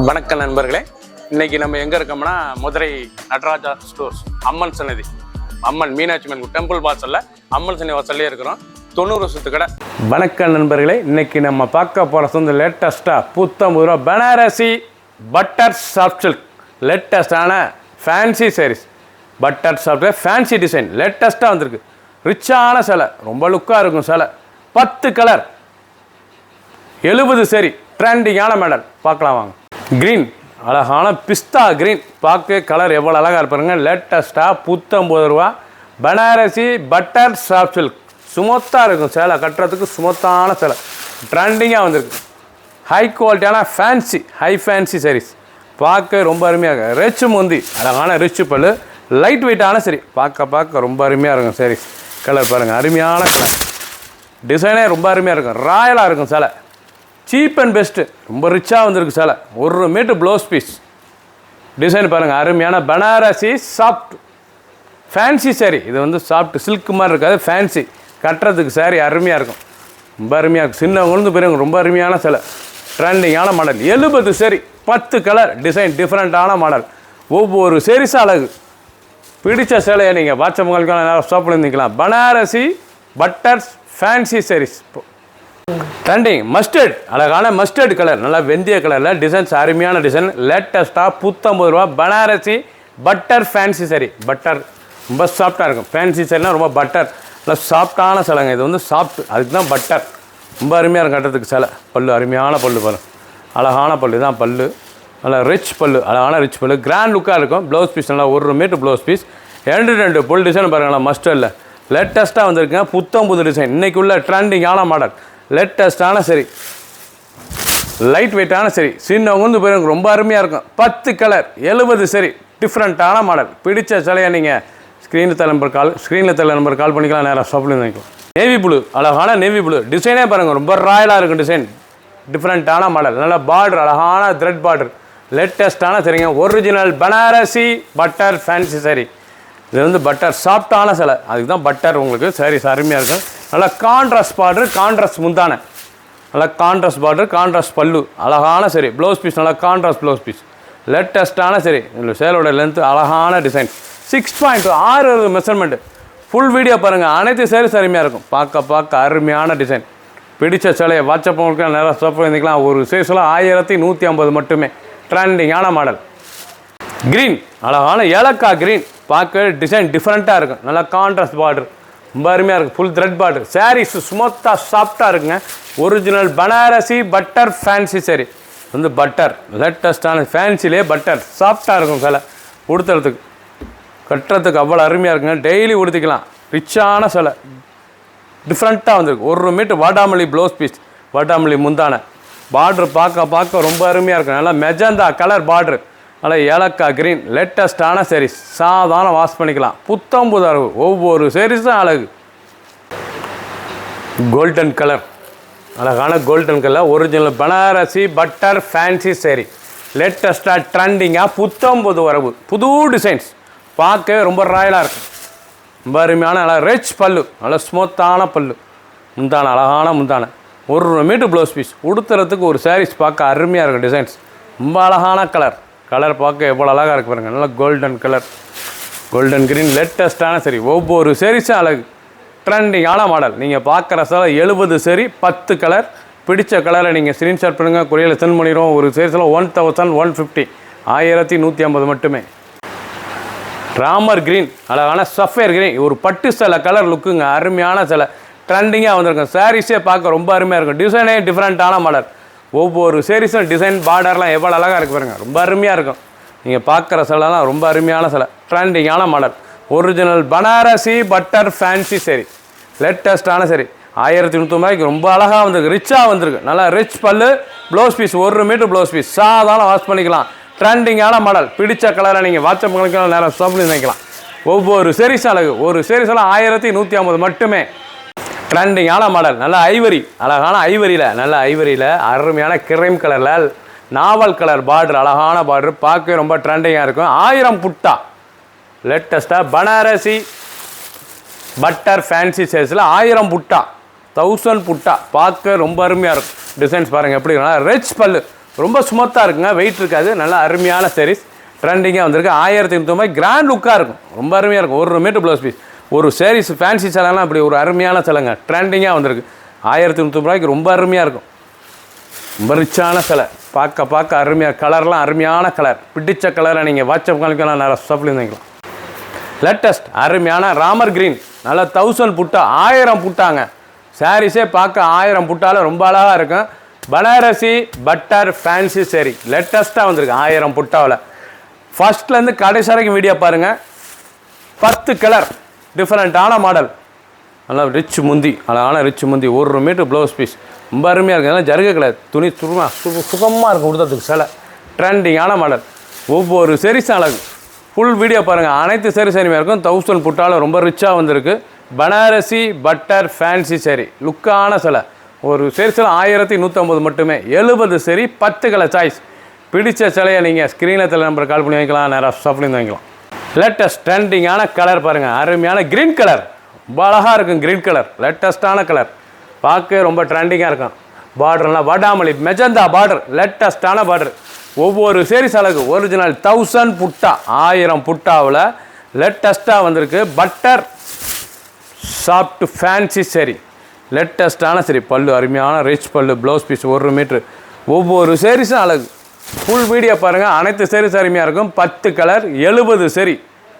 வணக்கம் நண்பர்களே, இன்னைக்கு நம்ம எங்கே இருக்கோம்னா மதுரை நடராஜா ஸ்டோர்ஸ் அம்மன் சன்னதி, அம்மன் மீனாட்சி அம்மன் டெம்பிள் வாசலில் அம்மன் சன்னதி வாசல்லே இருக்கிறோம். 90 வருஷத்து கடை. வணக்கம் நண்பர்களே, இன்னைக்கு நம்ம பார்க்க போகிறது வந்து லேட்டஸ்ட்டாக ரூ. பனாரசி பட்டர் சாஃப்ட் சில்க் லேட்டஸ்டான fancy saris. Butter soft fancy design லேட்டஸ்ட்டாக வந்திருக்கு. ரிச்சான சேலை, ரொம்ப லுக்காக இருக்கும் சேலை. 10 கலர், 70 சரி, ட்ரெண்டிங்கான மாடல். பார்க்கலாம் வாங்க. க்ரீன், அழகான பிஸ்தா க்ரீன், பார்க்க கலர் எவ்வளோ அழகாக இருப்பாருங்க. லேட்டஸ்ட்டாக ரூ. Banarasi butter soft silk. சுமத்தாக இருக்கும் சேலை, கட்டுறதுக்கு சுமத்தான சேலை, ட்ரெண்டிங்காக வந்திருக்கு. ஹை குவாலிட்டியான ஃபேன்சி சாரீஸ், பார்க்க ரொம்ப அருமையாக இருக்கும். ரிச் முந்தி, அழகான ரிச் பல்லு, லைட் வெயிட்டான சரி, பார்க்க ரொம்ப அருமையாக இருக்கும் சாரீஸ். கலர் பாருங்கள், அருமையான கலர், டிசைனே ரொம்ப அருமையாக இருக்கும். ராயலாக இருக்கும் சேலை, சீப் அண்ட் பெஸ்ட்டு, ரொம்ப ரிச்சாக வந்திருக்கு சேலை. 1 மீட்டர் ப்ளவுஸ் பீஸ். டிசைன் பாருங்கள், அருமையான பனாரசி சாஃப்ட் ஃபேன்சி சாரீ. இது வந்து சாஃப்ட் சில்க் மாதிரி இருக்காது, ஃபேன்சி, கட்டுறதுக்கு சாரீ அருமையாக இருக்கும், ரொம்ப அருமையாக இருக்கும். சின்னவங்களுக்கு பெரியவங்க ரொம்ப அருமையான சேலை, ட்ரெண்டிங்கான மாடல். 70 சரி, 10 கலர், டிசைன் டிஃப்ரெண்ட்டான மாடல். ஒவ்வொரு சாரீஸும் அழகு. பிடிச்ச சேலையை நீங்கள் வாட்சப்புகளுக்கான நேரம் ஷாப்பில் இருந்துக்கலாம். Banarasi butter fancy saris trending. Mustard, அழகான மஸ்டர்ட் கலர், நல்லா வெந்தய கலரில் டிசைன்ஸ், அருமையான டிசைன். லேட்டஸ்ட்டாக ரூ. Banarasi butter fancy sari. Butter ரொம்ப சாஃப்டாக இருக்கும். ஃபேன்சி சாரினா ரொம்ப பட்டர், நல்லா சாஃப்டான சேலைங்க. இது வந்து சாஃப்ட், அதுக்கு தான் பட்டர். ரொம்ப அருமையாக இருக்கும் கட்டுறதுக்கு சேலை. பல்லு அருமையான பல்லு பாருங்க, அழகான பல்லு தான் பல்லு. நல்லா ரிச் பல்லு, அழகான ரிச் பல்லு, கிராண்ட் லுக்காக இருக்கும். ப்ளவுஸ் பீஸ் நல்லா 1 மீட்டர் ப்ளவுஸ் பீஸ். 2 புல் டிசைன் பாருங்களா, மஸ்டர்டில் லேட்டஸ்ட்டாக வந்திருக்குங்க. புது டிசைன், இன்றைக்கி உள்ள ட்ரெண்டிங்கான மாடல். லேட்டஸ்ட்டான சரி, லைட் வெயிட்டான சரி, சின்னவங்க வந்து போய் ரொம்ப அருமையாக இருக்கும். 10 கலர், 70 சரி, டிஃப்ரெண்ட்டான மாடல். பிடிச்ச சிலையை நீங்கள் ஸ்க்ரீனில் தள்ள நம்பர் கால் பண்ணிக்கலாம். நேராக ஷாப்பில் நினைக்கலாம். நேவி ப்ளூ, அழகான நேவி ப்ளூ, டிசைனே பாருங்கள், ரொம்ப ராயலாக இருக்கும் டிசைன், டிஃப்ரெண்ட்டான மாடல். நல்லா பார்டர், அழகான த்ரெட் பார்டர், லேட்டஸ்ட்டான சரிங்க. Original Banarasi butter fancy sorry. இது வந்து பட்டர் சாஃப்டான சிலை, அதுக்கு தான் பட்டர். உங்களுக்கு சாரீஸ் அருமையாக இருக்கும். நல்லா கான்ட்ராஸ்ட் பார்டர், கான்ட்ராஸ்ட் முந்தான, நல்லா கான்ட்ராஸ்ட் பார்டர், கான்ட்ராஸ்ட் பல்லு, அழகான சரி. ப்ளவுஸ் பீஸ் நல்லா கான்ட்ராஸ்ட் ப்ளவுஸ் பீஸ், லேட்டஸ்ட்டான சரி. இந்த சேலோட லென்த்து அழகான டிசைன். 6.6 மெஷர்மெண்ட்டு. ஃபுல் வீடியோ பாருங்கள், அனைத்து சாரீஸ் அருமையாக இருக்கும். பார்க்க அருமையான டிசைன். பிடிச்ச சேலையை வாட்ஸ்அப் உங்களுக்கு நிறையா ஸ்டாப் பண்ணிக்கலாம். ஒரு சைஸில் 1150 மட்டுமே. ட்ரெண்டிங்கான மாடல். க்ரீன், அழகான ஏலக்காய் க்ரீன், பார்க்க டிசைன் டிஃப்ரெண்ட்டாக இருக்கும். நல்லா கான்ட்ராஸ்ட் பார்டர், ரொம்ப அருமையாக இருக்குது. Full thread border. சாரீஸ் ஸ்மூத்தாக சாஃப்டாக இருக்குங்க. Original Banarasi butter fancy sorry. வந்து பட்டர் லேட்டஸ்ட்டான ஃபேன்சிலே பட்டர் சாஃப்டாக இருக்கும் சேலை. உடுத்துறதுக்கு கட்டுறதுக்கு அவ்வளோ அருமையாக இருக்குங்க. டெய்லி உடுத்திக்கலாம். ரிச்சான சேலை, டிஃப்ரெண்ட்டாக வந்திருக்கு. 1 மீட்டர் வாடாமல்லி ப்ளவுஸ் பீஸ், வாடாமல்லி முந்தான. பார்ட்ரு பார்க்க ரொம்ப அருமையாக இருக்கும். நல்லா மெஜந்தா கலர் பார்ட்ரு, நல்லா ஏலக்காய் க்ரீன், லேட்டஸ்ட்டான சாரீஸ். சாதாரண வாஷ் பண்ணிக்கலாம். புது அழகு, ஒவ்வொரு சாரீஸும் அழகு. கோல்டன் கலர், அழகான golden colour, original Banarasi butter fancy sorry. லேட்டஸ்ட்டாக ட்ரெண்டிங்காக புது வரவு, புது டிசைன்ஸ், பார்க்கவே ரொம்ப ராயலாக இருக்கும். ரொம்ப அருமையான நல்லா ரிச் பல்லு, நல்லா ஸ்மூத்தான பல்லு, முந்தான அழகான முந்தான. 1 மீட்டர் ப்ளவுஸ் பீஸ். உடுத்துறதுக்கு ஒரு சாரீஸ் பார்க்க அருமையாக இருக்கும். டிசைன்ஸ் ரொம்ப அழகான கலர் பார்க்க எவ்வளோ அழகாக இருக்கு பாருங்கள். நல்லா கோல்டன் கலர், கோல்டன் க்ரீன், லேட்டஸ்ட்டான சரி. ஒவ்வொரு சாரீஸும் அழகு, ட்ரெண்டிங்கான மாடல். நீங்கள் பார்க்குற சேலை 70 சரி, 10 கலர். பிடிச்ச கலரை நீங்கள் ஸ்க்ரீன்ஷாட் பண்ணுங்கள், கொரியரில் சென்ட் பண்ணிடுவோம். ஒரு சாரீஸில் 1150, 1150 மட்டுமே. ராமர் க்ரீன், அழகான சஃபேர் க்ரீன், ஒரு பட்டு சேலை கலர் லுக்குங்க. அருமையான சேலை, ட்ரெண்டிங்காக வந்திருக்கும். சாரீஸே பார்க்க ரொம்ப அருமையாக இருக்கும். டிசைனே டிஃப்ரெண்ட்டான மாடல். ஒவ்வொரு சாரீஸும் டிசைன் பார்டர்லாம் எவ்வளோ அழகாக இருக்குது பாருங்கள், ரொம்ப அருமையாக இருக்கும். நீங்கள் பார்க்குற சேலைலாம் ரொம்ப அருமையான சேலை, ட்ரெண்டிங்கான மாடல். Original Banarasi butter fancy sari. லேட்டஸ்ட்டான சரி, 1350 ரொம்ப அழகாக வந்திருக்கு. ரிச்சாக வந்திருக்கு. நல்லா ரிச் பல்லு, blouse piece 1 metre blouse piece. சாதாரண வாஷ் பண்ணிக்கலாம். ட்ரெண்டிங்கான மாடல். பிடிச்ச கலரை நீங்கள் வாட்ஸ்அப் பண்ணிக்கலாம், நேரம் ஷாப்பில் நினைக்கலாம். ஒவ்வொரு சாரீஸ் அழகு. ஒரு சாரீஸெல்லாம் 1150 மட்டுமே. ட்ரெண்டிங்கான மாடல். நல்ல ஐவரி, அழகான ஐவரியில் அருமையான கிரீம் கலரில் நாவல் கலர் பார்டர், அழகான பார்டர், பார்க்க ரொம்ப ட்ரெண்டிங்காக இருக்கும். 1000 புட்டா. லேட்டஸ்ட்டாக பனாரசி பட்டர் ஃபேன்சி சைஸில் 1000 புட்டா, 1000 புட்டா, பார்க்க ரொம்ப அருமையாக இருக்கும். டிசைன்ஸ் பாருங்கள் எப்படி இருக்குன்னா, ரிச் பல்லு, ரொம்ப ஸ்மூத்தாக இருக்குங்க, வெயிட் இருக்காது, நல்லா அருமையான sarees ட்ரெண்டிங்காக வந்திருக்கு. 1350 கிராண்ட் லுக்காக இருக்கும், ரொம்ப அருமையாக இருக்கும். 1 மீட்டர் ப்ளவுஸ் பீஸ், ஒரு sarees ஃபேன்சி சேலைலாம் அப்படி ஒரு அருமையான சேலைங்க, ட்ரெண்டிங்காக வந்திருக்கு. 1350 ரொம்ப அருமையாக இருக்கும், ரொம்ப ரிச்சான சேலை, பார்க்க அருமையாக, கலர்லாம் அருமையான கலர், பிடிச்ச கலரை நீங்கள் வாட்ஸ்அப் காலிக்கலாம் நேரம் ஸ்டாப்ல இருந்துக்கலாம். லேட்டஸ்ட் அருமையான ராமர் கிரீன், நல்லா 1000 புட்டா, 1000 புட்டாங்க. சாரீஸே பார்க்க 1000 புட்டால ரொம்ப அழகாக இருக்கும். பனாரசி பட்டர் ஃபேன்சி சேரீ லேட்டஸ்ட்டாக வந்திருக்கு 1000 புட்டாவில். ஃபர்ஸ்ட்லேருந்து கடைசி வரைக்கும் வீடியோ பாருங்கள். 10 கலர் டிஃப்ரெண்ட்டான மாடல், நல்லா ரிச் முந்தி, அழகான ரிச் முந்தி, 1 மீட்டர் ப்ளவுஸ் பீஸ், ரொம்ப அருமையாக இருக்குது. அதெல்லாம் ஜருக கலர் துணி, சுகமாக இருக்கும் கொடுத்ததுக்கு சேலை, ட்ரெண்டிங்கான மாடல். ஒவ்வொரு சேரீஸும் அழகு. ஃபுல் வீடியோ பாருங்கள், அனைத்து சேரீஸுமே இருக்கும். 1000 புட்டாவில் ரொம்ப ரிச்சாக வந்திருக்கு. பனாரசி பட்டர் ஃபேன்சி சேரீ லுக்கான சேலை, ஒரு சேரீஸில் 1150 மட்டுமே. 70 சேரீ, 10 கலர் சாய்ஸ். பிடிச்ச சேலையை நீங்கள் ஸ்க்ரீனில் நம்பர் கால் பண்ணி வைக்கலாம், நேராக ஷாப்லேயும் வாங்கிக்கலாம். லேட்டஸ்ட் ட்ரெண்டிங்கான கலர் பாருங்கள், அருமையான க்ரீன் கலர், ரொம்ப அழகாக இருக்கும். க்ரீன் கலர் லேட்டஸ்ட்டான கலர், பார்க்க ரொம்ப ட்ரெண்டிங்காக இருக்கும். பார்டர்லாம் வடாமல்லி மெஜந்தா பார்டர், லேட்டஸ்ட்டான பார்டர். ஒவ்வொரு சேரீஸ் அழகு. ஒரிஜினல் 1000 புட்டா, 1000 புட்டாவில் லேட்டஸ்ட்டாக வந்திருக்கு. பட்டர் சாஃப்ட் ஃபேன்சி சேரீ லேட்டஸ்ட்டான சேரீ, பல்லு அருமையான ரிச் பல்லு, ப்ளவுஸ் பீஸ் 1 மீட்ரு. ஒவ்வொரு சேரீஸும் அழகு. ஃபுல் வீடியோ பாருங்கள், அனைத்து சேரீஸ் அருமையாக இருக்கும். 10 கலர், 70 சேரீ,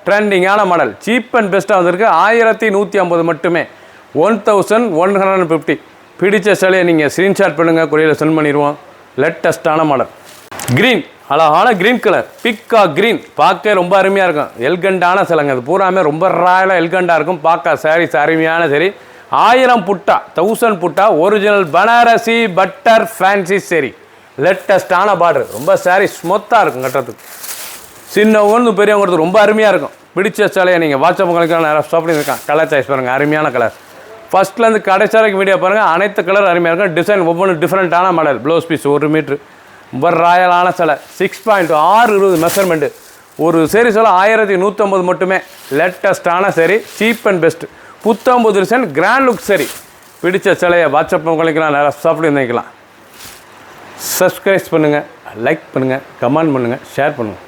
ட்ரெண்டிங்கான மாடல், சீப் அண்ட் பெஸ்ட்டாக வந்திருக்கு. 1150 மட்டுமே, 1150. பிடிச்ச சேலையை நீங்கள் ஸ்க்ரீன்ஷாட் பண்ணுங்கள், கொரியரில் சென்ட் பண்ணிடுவோம். லேட்டஸ்ட்டான மாடல் க்ரீன், அழகான க்ரீன் கலர், பிக்கா க்ரீன், பார்க்க ரொம்ப அருமையாக இருக்கும். எல்கண்டான சேலைங்க, அது பூராமே ரொம்ப ராயலாக எல்கண்டாக இருக்கும். பார்க்க சாரீஸ் அருமையான சரி. 1000 புட்டா, 1000 புட்டா, original Banarasi butter fancy sari, லேட்டஸ்ட்டான பார்டர், ரொம்ப சாரீ ஸ்மூத்தாக இருக்கும் கட்டுறதுக்கு. சின்னவங்க பெரியவங்கிறது ரொம்ப அருமையாக இருக்கும். பிடிச்ச சேலையை நீங்கள் வாட்ஸ்அப் உங்களுக்கு நிறைய ஷாப்பிங் இருக்கான். கலர் சாய்ஸ் பாருங்கள், அருமையான கலர். ஃபஸ்ட்லேருந்து கடைசி வரைக்கும் வீடியோ பாருங்கள், அனைத்து கலர் அருமையாக இருக்கும். டிசைன் ஒவ்வொன்றும் டிஃப்ரெண்ட்டான மாடல். ப்ளவுஸ் பீஸ் 1 மீட்ரு, ரொம்ப ராயலான சேலை, 6.620 மெஷர்மெண்ட்டு. ஒரு சேரீ சொல்ல 1150 மட்டுமே. லேட்டஸ்ட்டான சேரீ, சீப் அண்ட் பெஸ்ட், புத்தம்புது டிசைன், கிராண்ட் லுக் சேரீ. பிடிச்ச சேலையை வாட்ஸ்அப் பண்ணிக்கலாம், நிறையா ஷாப்பில் நினைக்கலாம். சப்ஸ்கிரைப் பண்ணுங்கள், லைக் பண்ணுங்கள், கமெண்ட் பண்ணுங்கள், ஷேர் பண்ணுங்கள்.